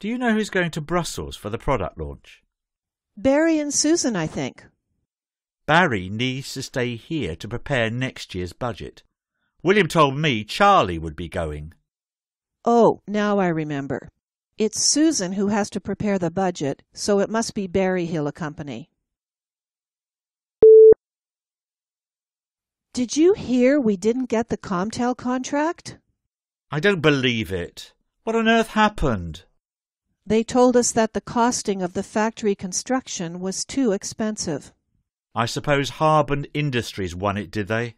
Do you know who's going to Brussels for the product launch? Barry and Susan, I think. Barry needs to stay here to prepare next year's budget. William told me Charlie would be going. Oh, now I remember. It's Susan who has to prepare the budget, so it must be Barry he'll accompany. Did you hear we didn't get the Comtel contract? I don't believe it. What on earth happened? They told us that the costing of the factory construction was too expensive. I suppose Harbin Industries won it, did they?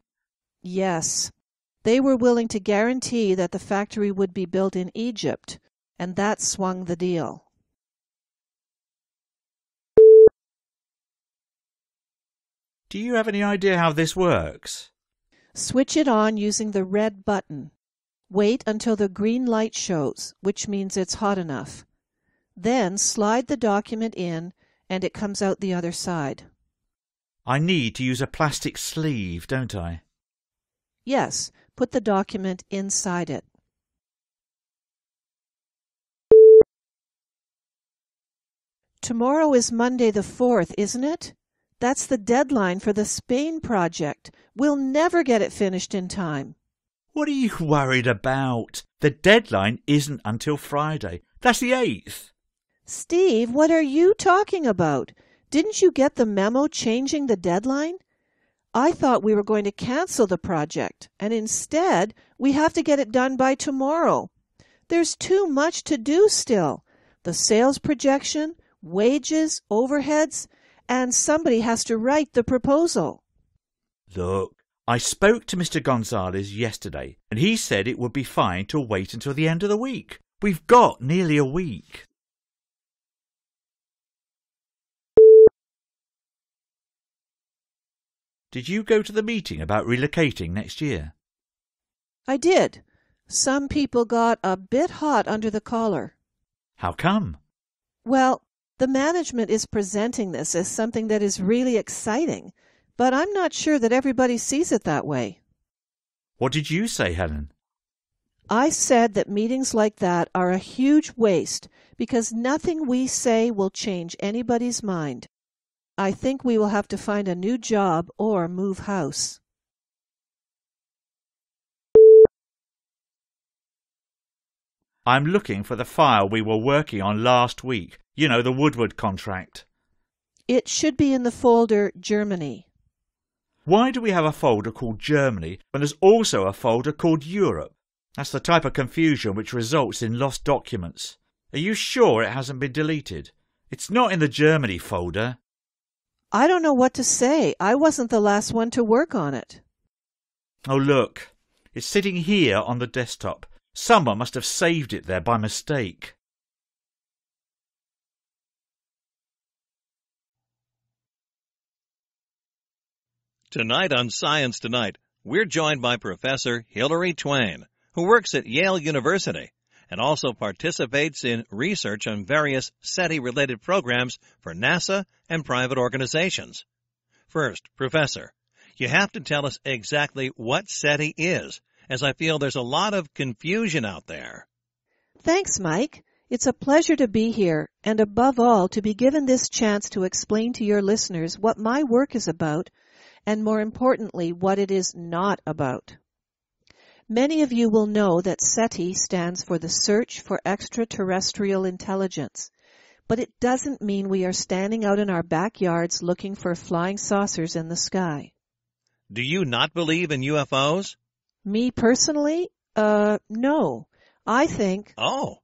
Yes. They were willing to guarantee that the factory would be built in Egypt, and that swung the deal. Do you have any idea how this works? Switch it on using the red button. Wait until the green light shows, which means it's hot enough. Then slide the document in, and it comes out the other side. I need to use a plastic sleeve, don't I? Yes, put the document inside it. Tomorrow is Monday the 4th, isn't it? That's the deadline for the Spain project. We'll never get it finished in time. What are you worried about? The deadline isn't until Friday. That's the 8th. Steve, what are you talking about? Didn't you get the memo changing the deadline? I thought we were going to cancel the project, and instead we have to get it done by tomorrow. There's too much to do still. The sales projection, wages, overheads, and somebody has to write the proposal. Look, I spoke to Mr. Gonzalez yesterday, and he said it would be fine to wait until the end of the week. We've got nearly a week. Did you go to the meeting about relocating next year? I did. Some people got a bit hot under the collar. How come? Well, the management is presenting this as something that is really exciting, but I'm not sure that everybody sees it that way. What did you say, Helen? I said that meetings like that are a huge waste because nothing we say will change anybody's mind. I think we will have to find a new job or move house. I'm looking for the file we were working on last week. You know, the Woodward contract. It should be in the folder Germany. Why do we have a folder called Germany when there's also a folder called Europe? That's the type of confusion which results in lost documents. Are you sure it hasn't been deleted? It's not in the Germany folder. I don't know what to say. I wasn't the last one to work on it. Oh, look. It's sitting here on the desktop. Someone must have saved it there by mistake. Tonight on Science Tonight, we're joined by Professor Hilary Twain, who works at Yale University and also participates in research on various SETI-related programs for NASA and private organizations. First, Professor, you have to tell us exactly what SETI is, as I feel there's a lot of confusion out there. Thanks, Mike. It's a pleasure to be here, and above all, to be given this chance to explain to your listeners what my work is about, and more importantly, what it is not about. Many of you will know that SETI stands for the Search for Extraterrestrial Intelligence, but it doesn't mean we are standing out in our backyards looking for flying saucers in the sky. Do you not believe in UFOs? Me personally? No. I think... Oh,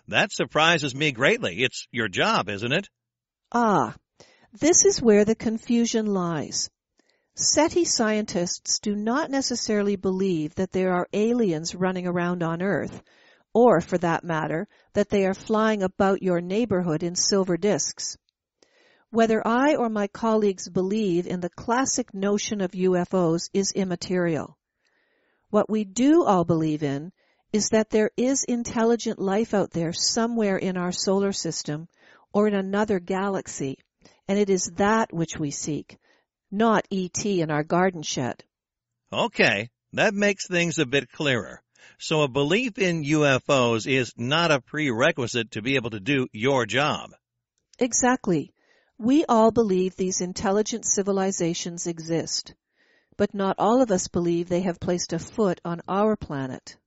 that surprises me greatly. It's your job, isn't it? This is where the confusion lies. SETI scientists do not necessarily believe that there are aliens running around on Earth, or, for that matter, that they are flying about your neighborhood in silver discs. Whether I or my colleagues believe in the classic notion of UFOs is immaterial. What we do all believe in is that there is intelligent life out there somewhere in our solar system or in another galaxy, and it is that which we seek, not E.T. in our garden shed. Okay, that makes things a bit clearer. So a belief in UFOs is not a prerequisite to be able to do your job. Exactly. We all believe these intelligent civilizations exist, but not all of us believe they have placed a foot on our planet.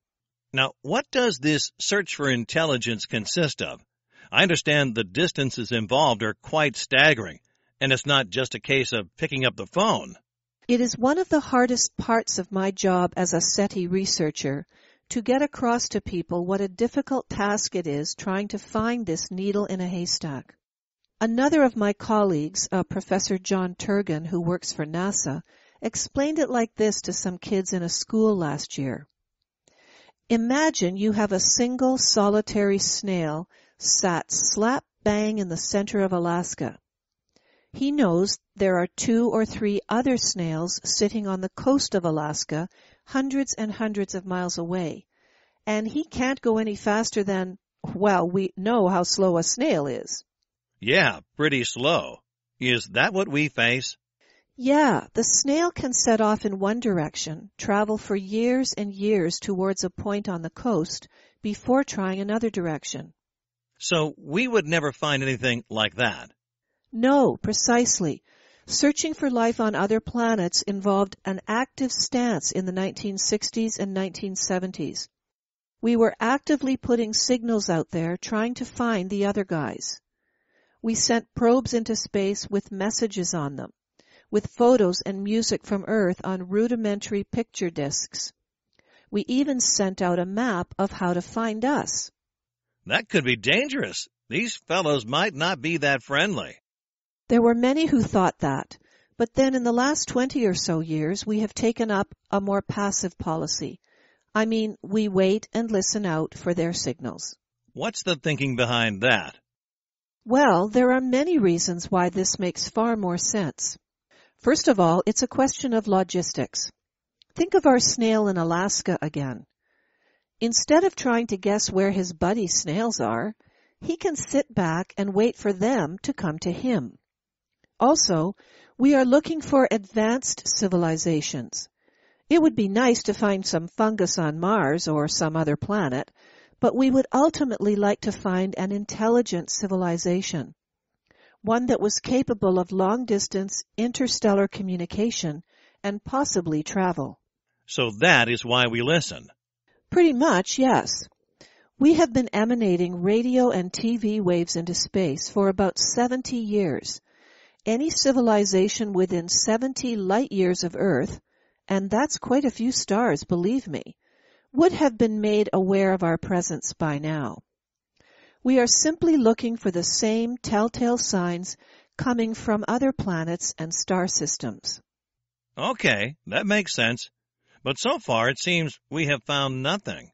Now, what does this search for intelligence consist of? I understand the distances involved are quite staggering, and it's not just a case of picking up the phone. It is one of the hardest parts of my job as a SETI researcher to get across to people what a difficult task it is trying to find this needle in a haystack. Another of my colleagues, Professor John Turgan, who works for NASA, explained it like this to some kids in a school last year. Imagine you have a single solitary snail sat slap bang in the center of Alaska. He knows there are 2 or 3 other snails sitting on the coast of Alaska, hundreds and hundreds of miles away, and he can't go any faster than, well, we know how slow a snail is. Yeah, pretty slow. Is that what we face? Yeah, the snail can set off in one direction, travel for years and years towards a point on the coast before trying another direction. So we would never find anything like that. No, precisely. Searching for life on other planets involved an active stance in the 1960s and 1970s. We were actively putting signals out there trying to find the other guys. We sent probes into space with messages on them, with photos and music from Earth on rudimentary picture discs. We even sent out a map of how to find us. That could be dangerous. These fellows might not be that friendly. There were many who thought that, but then in the last 20 or so years we have taken up a more passive policy. I mean, we wait and listen out for their signals. What's the thinking behind that? Well, there are many reasons why this makes far more sense. First of all, it's a question of logistics. Think of our snail in Alaska again. Instead of trying to guess where his buddy snails are, he can sit back and wait for them to come to him. Also, we are looking for advanced civilizations. It would be nice to find some fungus on Mars or some other planet, but we would ultimately like to find an intelligent civilization, one that was capable of long-distance interstellar communication and possibly travel. So that is why we listen. Pretty much, yes. We have been emanating radio and TV waves into space for about 70 years. Any civilization within 70 light years of Earth, and that's quite a few stars, believe me, would have been made aware of our presence by now. We are simply looking for the same telltale signs coming from other planets and star systems. Okay, that makes sense. But so far it seems we have found nothing.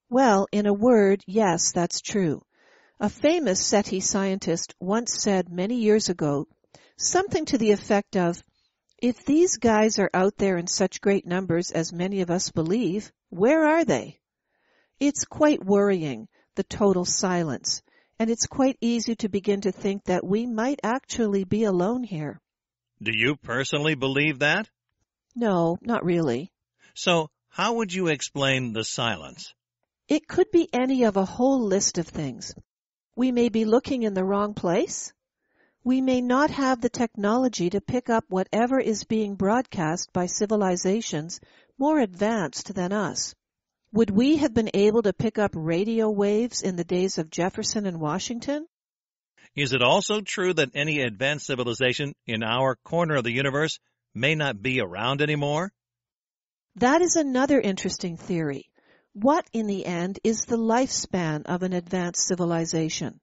Well, in a word, yes, that's true. A famous SETI scientist once said many years ago something to the effect of, if these guys are out there in such great numbers as many of us believe, where are they? It's quite worrying, the total silence, and it's quite easy to begin to think that we might actually be alone here. Do you personally believe that? No, not really. So how would you explain the silence? It could be any of a whole list of things. We may be looking in the wrong place. We may not have the technology to pick up whatever is being broadcast by civilizations more advanced than us. Would we have been able to pick up radio waves in the days of Jefferson and Washington? Is it also true that any advanced civilization in our corner of the universe may not be around anymore? That is another interesting theory. What, in the end, is the lifespan of an advanced civilization?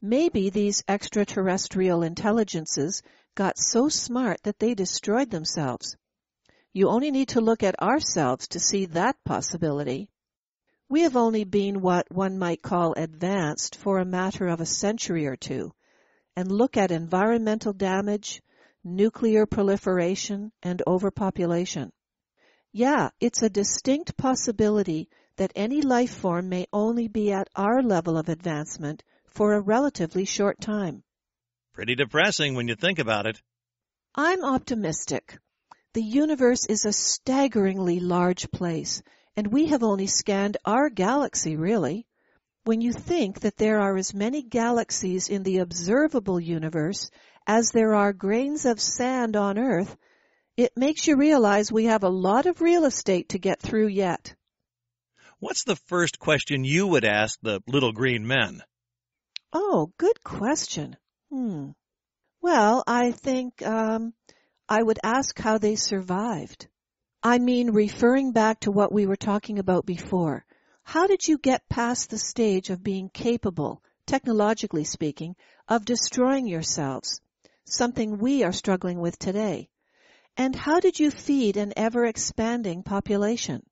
Maybe these extraterrestrial intelligences got so smart that they destroyed themselves. You only need to look at ourselves to see that possibility. We have only been what one might call advanced for a matter of a century or two, and look at environmental damage, nuclear proliferation, and overpopulation. Yeah, it's a distinct possibility that any life form may only be at our level of advancement for a relatively short time. Pretty depressing when you think about it. I'm optimistic. The universe is a staggeringly large place, And we have only scanned our galaxy, really. When you think that there are as many galaxies in the observable universe as there are grains of sand on Earth, it makes you realize we have a lot of real estate to get through yet. What's the first question you would ask the little green men? Oh, good question. Well, I think I would ask how they survived. I mean, referring back to what we were talking about before, how did you get past the stage of being capable, technologically speaking, of destroying yourselves, something we are struggling with today? And how did you feed an ever-expanding population?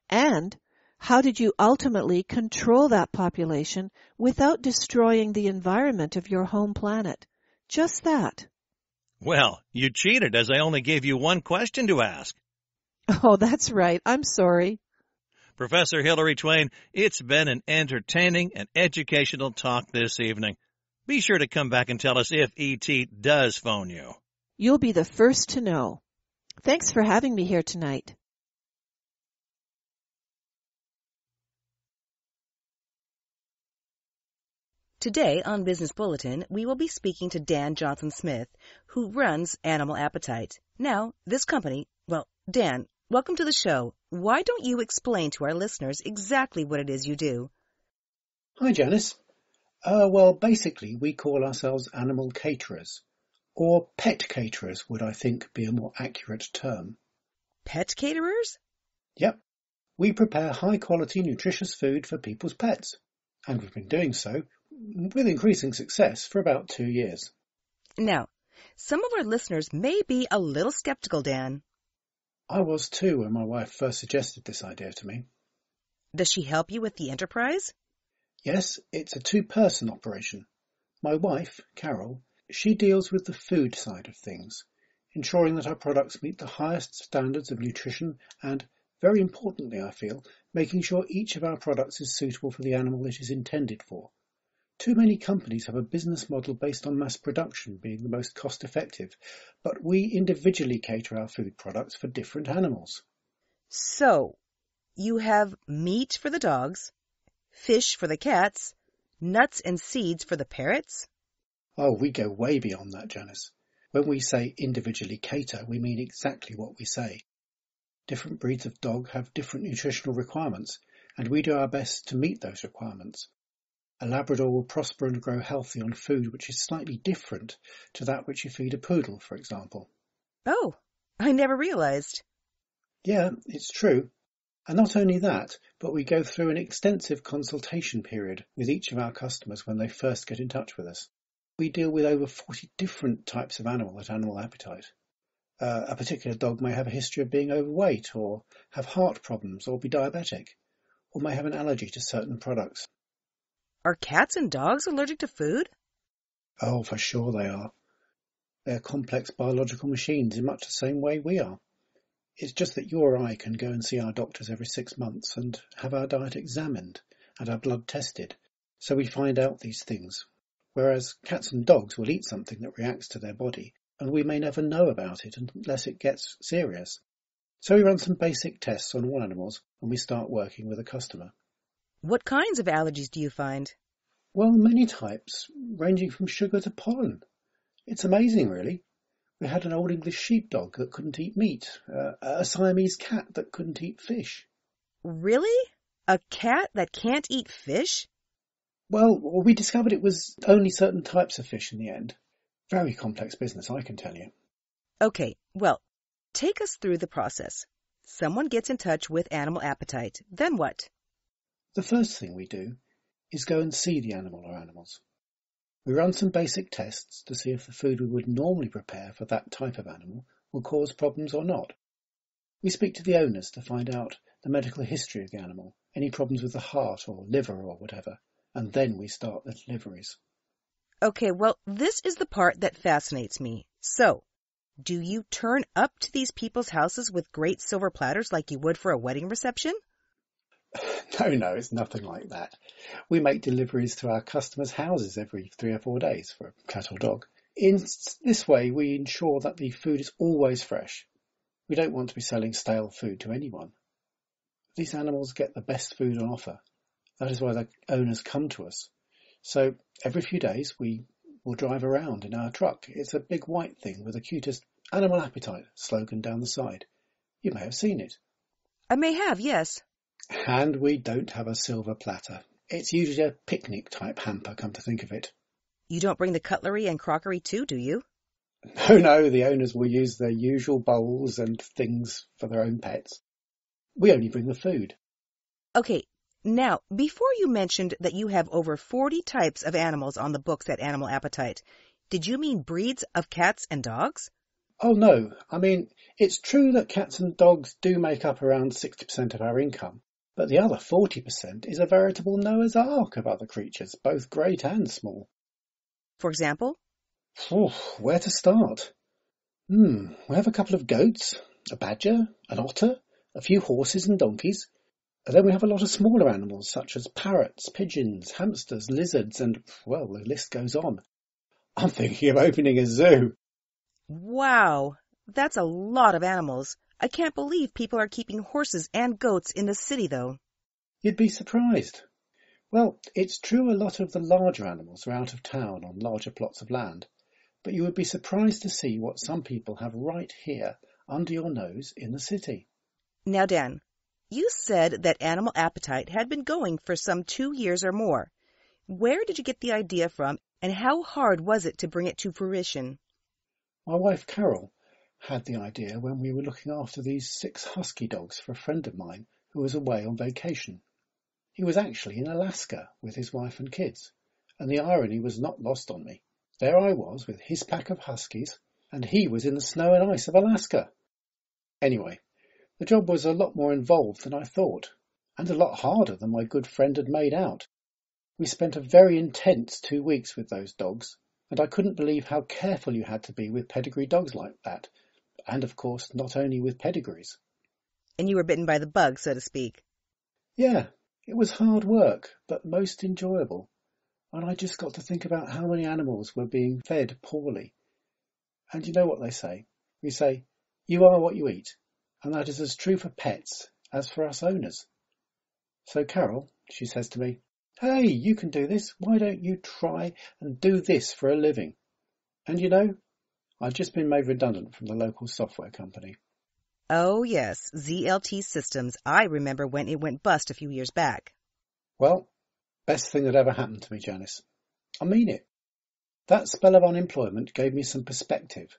And how did you ultimately control that population without destroying the environment of your home planet? Just that. Well, you cheated as I only gave you one question to ask. Oh, that's right. I'm sorry. Professor Hilary Twain, it's been an entertaining and educational talk this evening. Be sure to come back and tell us if E.T. does phone you. You'll be the first to know. Thanks for having me here tonight. Today on Business Bulletin, we will be speaking to Dan Johnson-Smith, who runs Animal Appetite. Now, this company, well, Dan, welcome to the show. Why don't you explain to our listeners exactly what it is you do? Hi, Janice. Well, basically, we call ourselves animal caterers, or pet caterers would, I think, be a more accurate term. Pet caterers? Yep. We prepare high-quality, nutritious food for people's pets, and we've been doing so with increasing success for about 2 years. Now, some of our listeners may be a little skeptical, Dan. I was too when my wife first suggested this idea to me. Does she help you with the enterprise? Yes, it's a two-person operation. My wife, Carol, she deals with the food side of things, ensuring that our products meet the highest standards of nutrition and, very importantly, I feel, making sure each of our products is suitable for the animal it is intended for. Too many companies have a business model based on mass production being the most cost-effective, but we individually cater our food products for different animals. So, you have meat for the dogs, fish for the cats, nuts and seeds for the parrots? Oh, we go way beyond that, Janice. When we say individually cater, we mean exactly what we say. Different breeds of dog have different nutritional requirements, and we do our best to meet those requirements. A Labrador will prosper and grow healthy on food which is slightly different to that which you feed a poodle, for example. Oh, I never realized. Yeah, it's true. And not only that, but we go through an extensive consultation period with each of our customers when they first get in touch with us. We deal with over 40 different types of animal at Animal Appetite. A particular dog may have a history of being overweight, or have heart problems, or be diabetic, or may have an allergy to certain products. Are cats and dogs allergic to food? Oh, for sure they are. They're complex biological machines in much the same way we are. It's just that you or I can go and see our doctors every 6 months and have our diet examined and our blood tested, so we find out these things, whereas cats and dogs will eat something that reacts to their body, and we may never know about it unless it gets serious. So we run some basic tests on all animals when we start working with a customer. What kinds of allergies do you find? Well, many types, ranging from sugar to pollen. It's amazing, really. We had an old English sheepdog that couldn't eat meat, a Siamese cat that couldn't eat fish. Really? A cat that can't eat fish? Well, we discovered it was only certain types of fish in the end. Very complex business, I can tell you. Okay, well, take us through the process. Someone gets in touch with Animal Appetite. Then what? The first thing we do is go and see the animal or animals. We run some basic tests to see if the food we would normally prepare for that type of animal will cause problems or not. We speak to the owners to find out the medical history of the animal, any problems with the heart or liver or whatever, and then we start the deliveries. Okay, well, this is the part that fascinates me. So, do you turn up to these people's houses with great silver platters like you would for a wedding reception? No, it's nothing like that. We make deliveries to our customers' houses every 3 or 4 days for a cat or dog. In this way, we ensure that the food is always fresh. We don't want to be selling stale food to anyone. These animals get the best food on offer. That is why the owners come to us. So every few days we will drive around in our truck. It's a big white thing with the cutest animal appetite slogan down the side. You may have seen it. I may have, yes. And we don't have a silver platter. It's usually a picnic-type hamper, come to think of it. You don't bring the cutlery and crockery too, do you? No, the owners will use their usual bowls and things for their own pets. We only bring the food. Okay, now, before you mentioned that you have over 40 types of animals on the books at Animal Appetite, did you mean breeds of cats and dogs? Oh no, I mean, it's true that cats and dogs do make up around 60% of our income, but the other 40% is a veritable Noah's Ark of other creatures, both great and small. For example? Where to start? We have a couple of goats, a badger, an otter, a few horses and donkeys. And then we have a lot of smaller animals such as parrots, pigeons, hamsters, lizards, and, well, the list goes on. I'm thinking of opening a zoo. Wow, that's a lot of animals. I can't believe people are keeping horses and goats in the city, though. You'd be surprised. Well, it's true a lot of the larger animals are out of town on larger plots of land, but you would be surprised to see what some people have right here under your nose in the city. Now, Dan, you said that Animal Appetite had been going for some 2 years or more. Where did you get the idea from, and how hard was it to bring it to fruition? My wife Carol had the idea when we were looking after these 6 husky dogs for a friend of mine who was away on vacation. He was actually in Alaska with his wife and kids, and the irony was not lost on me. There I was with his pack of huskies, and he was in the snow and ice of Alaska. Anyway, the job was a lot more involved than I thought, and a lot harder than my good friend had made out. We spent a very intense 2 weeks with those dogs, and I couldn't believe how careful you had to be with pedigree dogs like that, and of course not only with pedigrees. And you were bitten by the bug, so to speak. Yeah, it was hard work, but most enjoyable, and I just got to think about how many animals were being fed poorly. And you know what they say? We say, you are what you eat, and that is as true for pets as for us owners. So Carol, she says to me, hey, you can do this. Why don't you try and do this for a living? And you know, I've just been made redundant from the local software company. Oh, yes, ZLT Systems. I remember when it went bust a few years back. Well, best thing that ever happened to me, Janice. I mean it. That spell of unemployment gave me some perspective.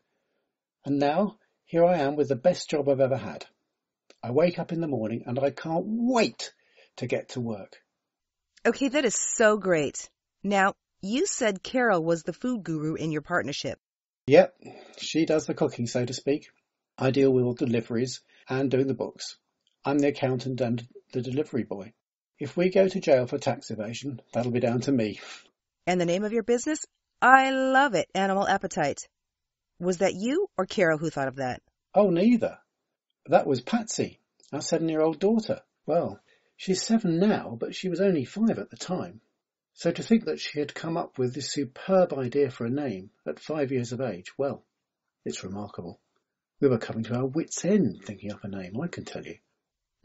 And now, here I am with the best job I've ever had. I wake up in the morning and I can't wait to get to work. Okay, that is so great. Now, you said Carol was the food guru in your partnership. Yep, she does the cooking, so to speak. I deal with all deliveries and doing the books. I'm the accountant and the delivery boy. If we go to jail for tax evasion, that'll be down to me. And the name of your business? I love it, Animal Appetite. Was that you or Carol who thought of that? Oh, neither. That was Patsy, our 7-year-old daughter. Well, she's 7 now, but she was only 5 at the time. So to think that she had come up with this superb idea for a name at 5 years of age, well, it's remarkable. We were coming to our wits' end thinking up a name, I can tell you.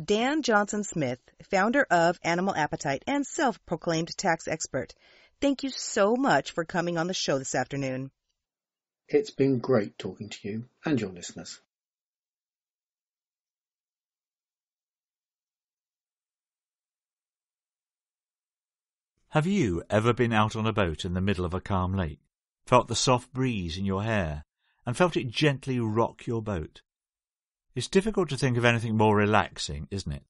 Dan Johnson Smith, founder of Animal Appetite and self-proclaimed tax expert. Thank you so much for coming on the show this afternoon. It's been great talking to you and your listeners. Have you ever been out on a boat in the middle of a calm lake, felt the soft breeze in your hair, and felt it gently rock your boat? It's difficult to think of anything more relaxing, isn't it?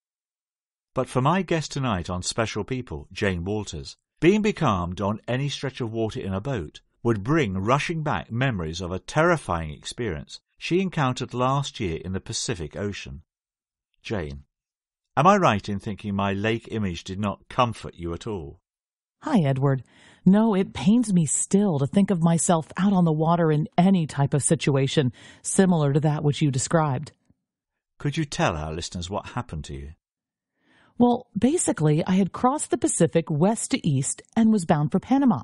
But for my guest tonight on Special People, Jane Walters, being becalmed on any stretch of water in a boat would bring rushing back memories of a terrifying experience she encountered last year in the Pacific Ocean. Jane, am I right in thinking my lake image did not comfort you at all? Hi, Edward. No, it pains me still to think of myself out on the water in any type of situation similar to that which you described. Could you tell our listeners what happened to you? Well, basically, I had crossed the Pacific west to east and was bound for Panama.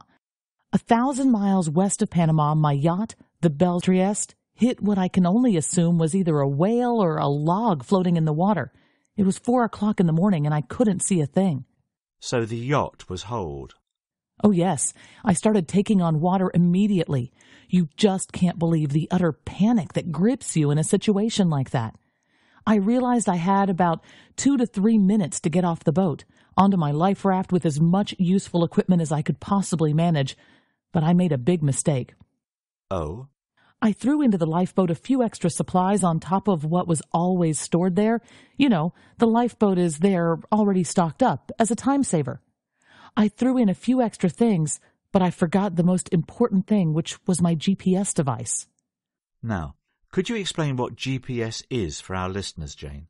1,000 miles west of Panama, my yacht, the Belle Trieste, hit what I can only assume was either a whale or a log floating in the water. It was 4 o'clock in the morning and I couldn't see a thing. So the yacht was holed. Oh yes, I started taking on water immediately. You just can't believe the utter panic that grips you in a situation like that. I realized I had about 2 to 3 minutes to get off the boat, onto my life raft with as much useful equipment as I could possibly manage, but I made a big mistake. Oh? I threw into the lifeboat a few extra supplies on top of what was always stored there. You know, the lifeboat is there already stocked up as a time saver. I threw in a few extra things, but I forgot the most important thing, which was my GPS device. Now, could you explain what GPS is for our listeners, Jane?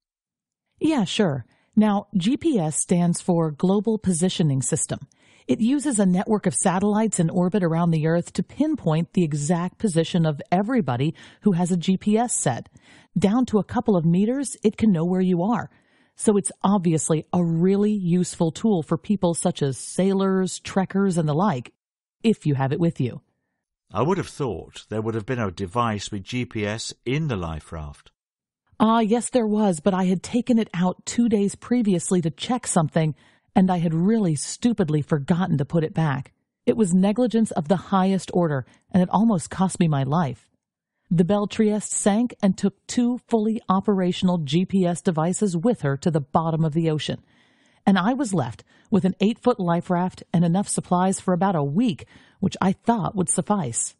Yeah, sure. Now, GPS stands for Global Positioning System. It uses a network of satellites in orbit around the Earth to pinpoint the exact position of everybody who has a GPS set. Down to a couple of meters, it can know where you are. So it's obviously a really useful tool for people such as sailors, trekkers, and the like, if you have it with you. I would have thought there would have been a device with GPS in the life raft. Yes there was, but I had taken it out 2 days previously to check something, and I had really stupidly forgotten to put it back. It was negligence of the highest order, and it almost cost me my life. The Belle Trieste sank and took 2 fully operational GPS devices with her to the bottom of the ocean. And I was left with an 8-foot life raft and enough supplies for about a week, which I thought would suffice.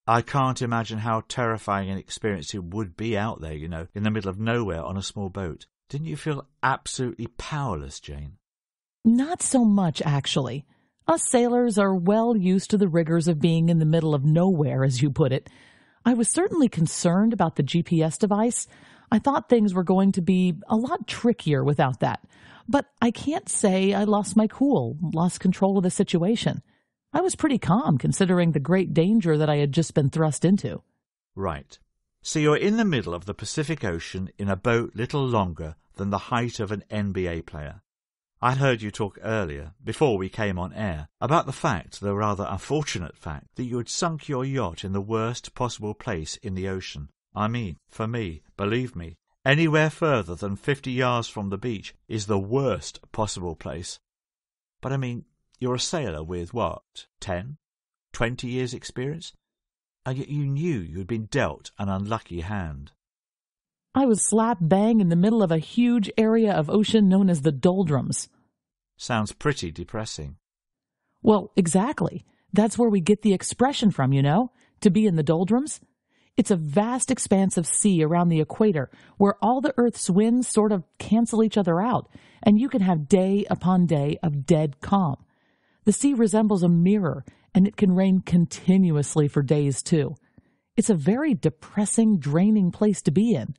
I can't imagine how terrifying an experience it would be out there, you know, in the middle of nowhere on a small boat. Didn't you feel absolutely powerless, Jane? Not so much, actually. Us sailors are well used to the rigors of being in the middle of nowhere, as you put it. I was certainly concerned about the GPS device. I thought things were going to be a lot trickier without that. But I can't say I lost my cool, lost control of the situation. I was pretty calm considering the great danger that I had just been thrust into. Right. So you're in the middle of the Pacific Ocean in a boat little longer than the height of an NBA player. I heard you talk earlier, before we came on air, about the rather unfortunate fact, that you had sunk your yacht in the worst possible place in the ocean. I mean, for me, believe me, anywhere further than 50 yards from the beach is the worst possible place. But I mean, you're a sailor with, 10, 20 years experience? And yet you knew you'd been dealt an unlucky hand. I was slap bang in the middle of a huge area of ocean known as the doldrums. Sounds pretty depressing. Well, exactly. That's where we get the expression from, you know, to be in the doldrums. It's a vast expanse of sea around the equator where all the Earth's winds sort of cancel each other out, and you can have day upon day of dead calm. The sea resembles a mirror, and it can rain continuously for days, too. It's a very depressing, draining place to be in.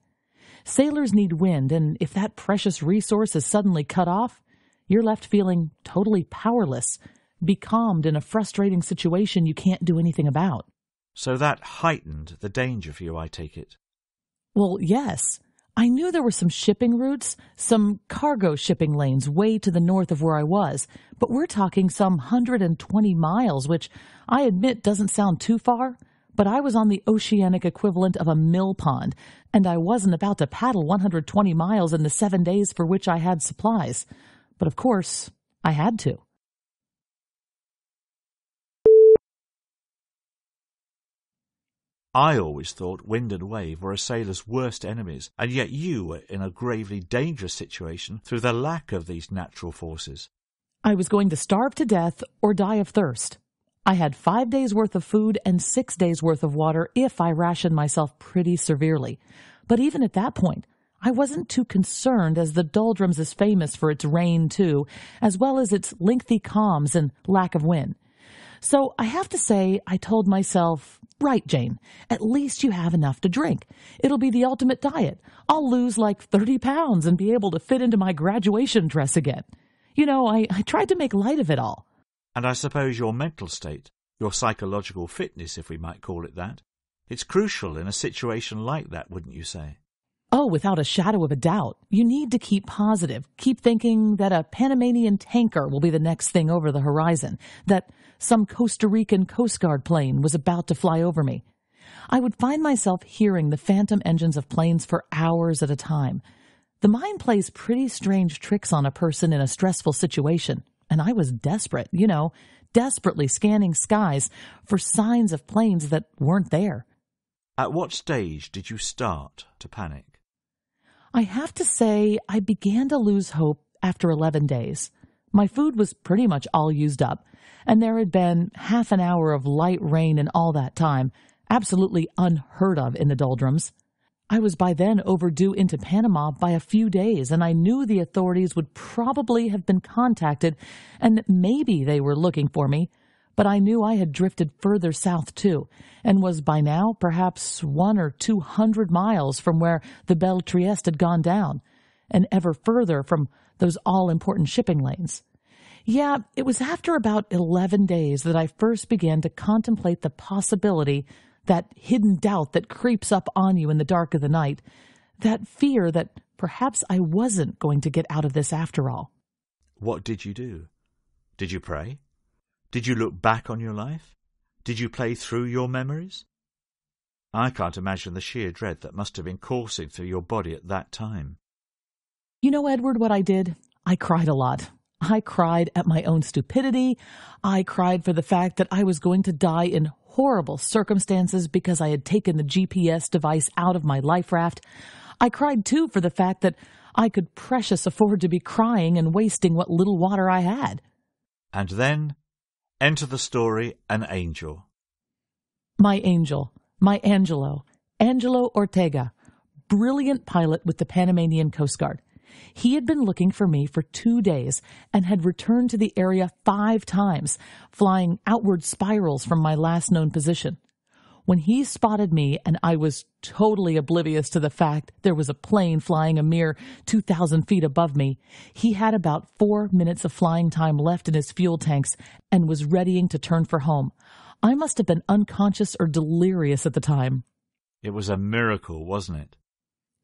Sailors need wind, and if that precious resource is suddenly cut off, you're left feeling totally powerless, becalmed in a frustrating situation you can't do anything about. So that heightened the danger for you, I take it? Well, yes. I knew there were some shipping routes, some cargo shipping lanes way to the north of where I was, but we're talking some 120 miles, which I admit doesn't sound too far, but I was on the oceanic equivalent of a mill pond, and I wasn't about to paddle 120 miles in the 7 days for which I had supplies. But of course, I had to. I always thought wind and wave were a sailor's worst enemies, and yet you were in a gravely dangerous situation through the lack of these natural forces. I was going to starve to death or die of thirst. I had 5 days' worth of food and 6 days' worth of water if I rationed myself pretty severely. But even at that point, I wasn't too concerned, as the doldrums is famous for its rain, too, as well as its lengthy calms and lack of wind. So I have to say, I told myself, right, Jane, at least you have enough to drink. It'll be the ultimate diet. I'll lose like 30 pounds and be able to fit into my graduation dress again. You know, I tried to make light of it all. And I suppose your mental state, your psychological fitness, if we might call it that, it's crucial in a situation like that, wouldn't you say? Oh, without a shadow of a doubt. You need to keep positive. Keep thinking that a Panamanian tanker will be the next thing over the horizon, that some Costa Rican Coast Guard plane was about to fly over me. I would find myself hearing the phantom engines of planes for hours at a time. The mind plays pretty strange tricks on a person in a stressful situation, and I was desperate, desperately scanning skies for signs of planes that weren't there. At what stage did you start to panic? I have to say I began to lose hope after 11 days. My food was pretty much all used up, and there had been half an hour of light rain in all that time, absolutely unheard of in the doldrums. I was by then overdue into Panama by a few days, and I knew the authorities would probably have been contacted, and maybe they were looking for me, but I knew I had drifted further south too, and was by now perhaps 100 or 200 miles from where the Belle Trieste had gone down, and ever further from those all-important shipping lanes. Yeah, it was after about 11 days that I first began to contemplate the possibility, that hidden doubt that creeps up on you in the dark of the night, that fear that perhaps I wasn't going to get out of this after all. What did you do? Did you pray? Did you look back on your life? Did you play through your memories? I can't imagine the sheer dread that must have been coursing through your body at that time. You know, Edward, what I did? I cried a lot. I cried at my own stupidity. I cried for the fact that I was going to die in horrible circumstances because I had taken the GPS device out of my life raft. I cried, too, for the fact that I could precious afford to be crying and wasting what little water I had. And then, enter the story an angel. My angel, my Angelo Ortega, brilliant pilot with the Panamanian Coast Guard. He had been looking for me for 2 days and had returned to the area 5 times, flying outward spirals from my last known position. When he spotted me, and I was totally oblivious to the fact there was a plane flying a mere 2,000 feet above me, he had about 4 minutes of flying time left in his fuel tanks and was readying to turn for home. I must have been unconscious or delirious at the time. It was a miracle, wasn't it?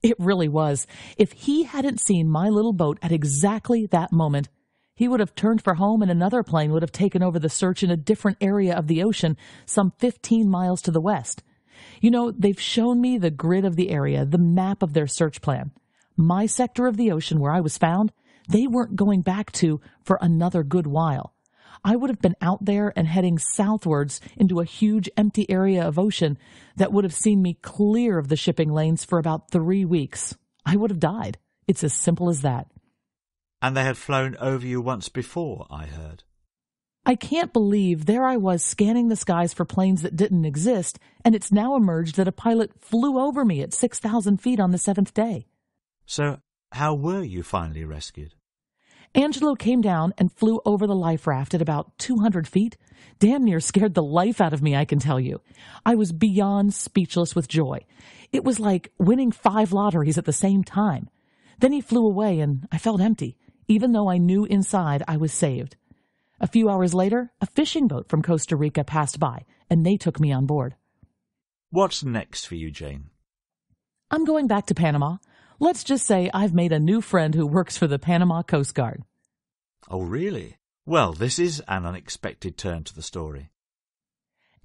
It really was. If he hadn't seen my little boat at exactly that moment, he would have turned for home and another plane would have taken over the search in a different area of the ocean, some 15 miles to the west. They've shown me the grid of the area, the map of their search plan. My sector of the ocean where I was found, they weren't going back to for another good while. I would have been out there and heading southwards into a huge empty area of ocean that would have seen me clear of the shipping lanes for about 3 weeks. I would have died. It's as simple as that. And they had flown over you once before, I heard. I can't believe there I was scanning the skies for planes that didn't exist, and it's now emerged that a pilot flew over me at 6,000 feet on the 7th day. So, how were you finally rescued? Angelo came down and flew over the life raft at about 200 feet. Damn near scared the life out of me, I can tell you. I was beyond speechless with joy. It was like winning 5 lotteries at the same time. Then he flew away and I felt empty, even though I knew inside I was saved. A few hours later, a fishing boat from Costa Rica passed by, and they took me on board. What's next for you, Jane? I'm going back to Panama. Let's just say I've made a new friend who works for the Panama Coast Guard. Oh, really? Well, this is an unexpected turn to the story.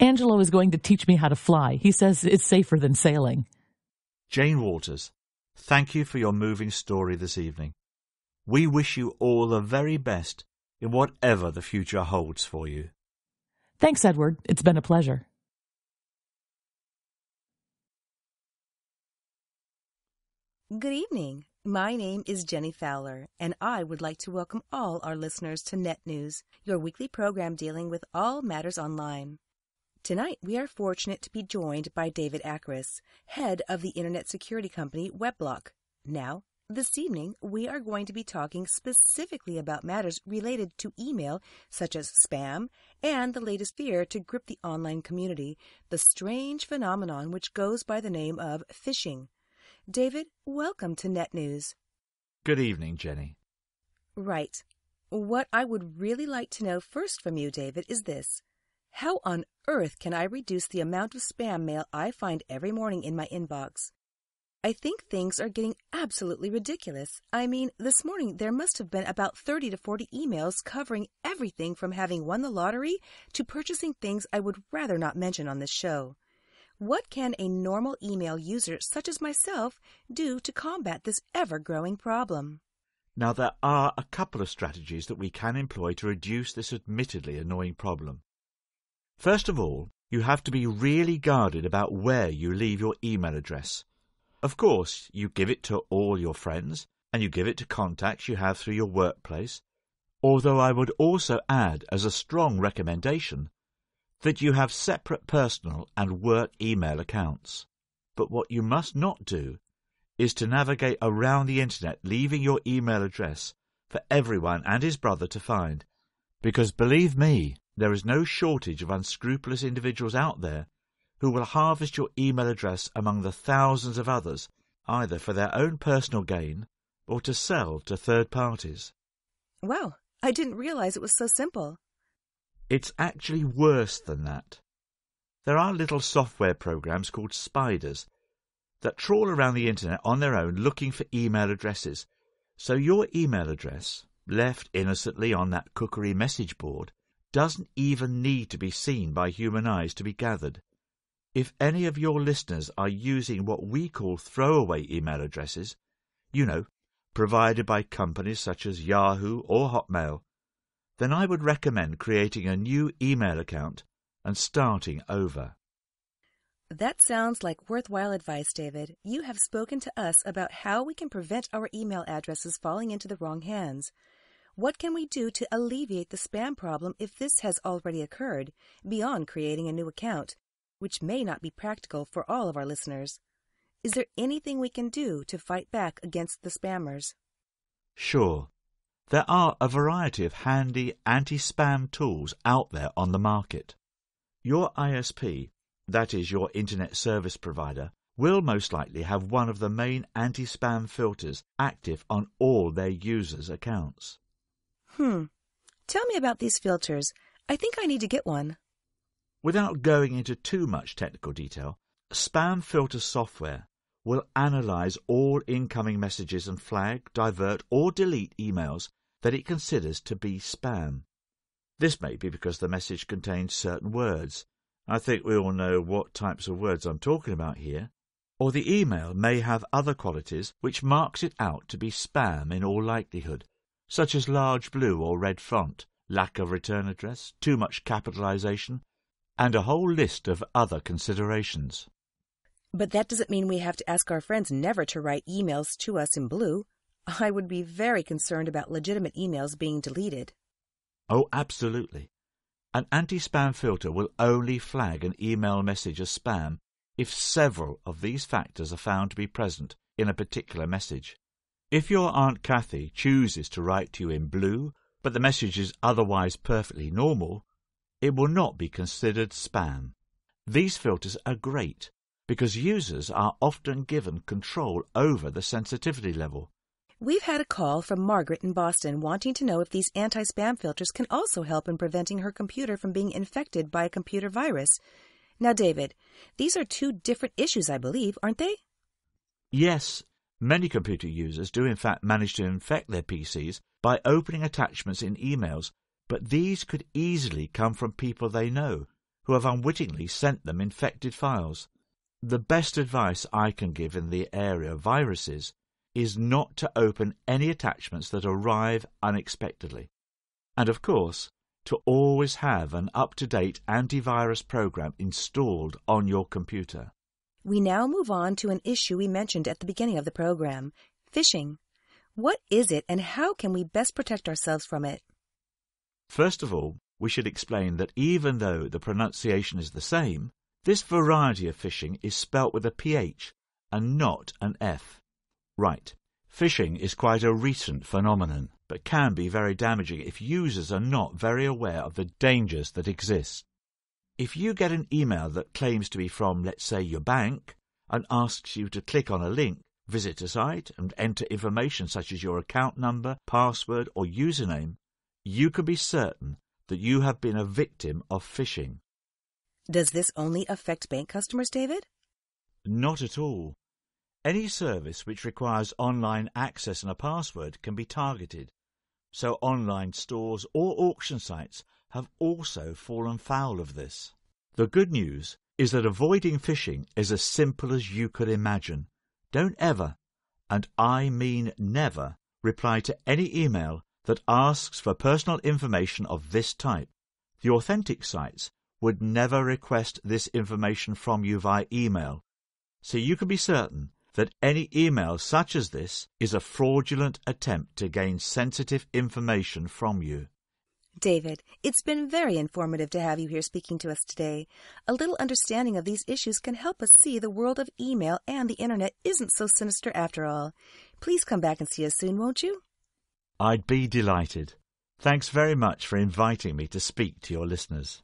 Angelo is going to teach me how to fly. He says it's safer than sailing. Jane Waters, thank you for your moving story this evening. We wish you all the very best in whatever the future holds for you. Thanks, Edward. It's been a pleasure. Good evening. My name is Jenny Fowler, and I would like to welcome all our listeners to Net News, your weekly program dealing with all matters online. Tonight, we are fortunate to be joined by David Akris, head of the internet security company WebBlock. Now, this evening, we are going to be talking specifically about matters related to email, such as spam, and the latest fear to grip the online community, the strange phenomenon which goes by the name of phishing. David, welcome to Net News. Good evening, Jenny. Right. What I would really like to know first from you, David, is this. How on earth can I reduce the amount of spam mail I find every morning in my inbox? I think things are getting absolutely ridiculous. I mean, this morning there must have been about 30 to 40 emails covering everything from having won the lottery to purchasing things I would rather not mention on this show. What can a normal email user such as myself do to combat this ever-growing problem? Now, there are a couple of strategies that we can employ to reduce this admittedly annoying problem. First of all, you have to be really guarded about where you leave your email address. Of course, you give it to all your friends, and you give it to contacts you have through your workplace, although I would also add as a strong recommendation that you have separate personal and work email accounts. But what you must not do is to navigate around the internet leaving your email address for everyone and his brother to find, because believe me, there is no shortage of unscrupulous individuals out there who will harvest your email address among the thousands of others, either for their own personal gain or to sell to third parties. Wow, I didn't realize it was so simple. It's actually worse than that. There are little software programs called spiders that trawl around the internet on their own looking for email addresses. So your email address, left innocently on that cookery message board, doesn't even need to be seen by human eyes to be gathered. If any of your listeners are using what we call throwaway email addresses, provided by companies such as Yahoo or Hotmail, then I would recommend creating a new email account and starting over. That sounds like worthwhile advice, David. You have spoken to us about how we can prevent our email addresses falling into the wrong hands. What can we do to alleviate the spam problem if this has already occurred, beyond creating a new account, which may not be practical for all of our listeners? Is there anything we can do to fight back against the spammers? Sure. There are a variety of handy anti-spam tools out there on the market. Your ISP, that is your Internet Service Provider, will most likely have one of the main anti-spam filters active on all their users' accounts. Tell me about these filters. I think I need to get one. Without going into too much technical detail, spam filter software will analyze all incoming messages and flag, divert, or delete emails that it considers to be spam. This may be because the message contains certain words. I think we all know what types of words I'm talking about here. Or the email may have other qualities which marks it out to be spam in all likelihood, such as large blue or red font, lack of return address, too much capitalization, and a whole list of other considerations. But that doesn't mean we have to ask our friends never to write emails to us in blue. I would be very concerned about legitimate emails being deleted. Oh, absolutely. An anti-spam filter will only flag an email message as spam if several of these factors are found to be present in a particular message. If your Aunt Kathy chooses to write to you in blue, but the message is otherwise perfectly normal, it will not be considered spam. These filters are great because users are often given control over the sensitivity level. We've had a call from Margaret in Boston wanting to know if these anti-spam filters can also help in preventing her computer from being infected by a computer virus. Now, David, these are two different issues, I believe, aren't they? Yes, many computer users do in fact manage to infect their PCs by opening attachments in emails, but these could easily come from people they know who have unwittingly sent them infected files. The best advice I can give in the area of viruses is not to open any attachments that arrive unexpectedly. And of course, to always have an up-to-date antivirus program installed on your computer. We now move on to an issue we mentioned at the beginning of the program, phishing. What is it and how can we best protect ourselves from it? First of all, we should explain that even though the pronunciation is the same, this variety of phishing is spelt with a PH and not an F. Right, phishing is quite a recent phenomenon, but can be very damaging if users are not very aware of the dangers that exist. If you get an email that claims to be from, let's say, your bank, and asks you to click on a link, visit a site, and enter information such as your account number, password, or username, you can be certain that you have been a victim of phishing. Does this only affect bank customers, David? Not at all. Any service which requires online access and a password can be targeted, so online stores or auction sites have also fallen foul of this. The good news is that avoiding phishing is as simple as you could imagine. Don't ever, and I mean never, reply to any email that asks for personal information of this type. The authentic sites would never request this information from you via email, so you can be certain that any email such as this is a fraudulent attempt to gain sensitive information from you. David, it's been very informative to have you here speaking to us today. A little understanding of these issues can help us see the world of email and the Internet isn't so sinister after all. Please come back and see us soon, won't you? I'd be delighted. Thanks very much for inviting me to speak to your listeners.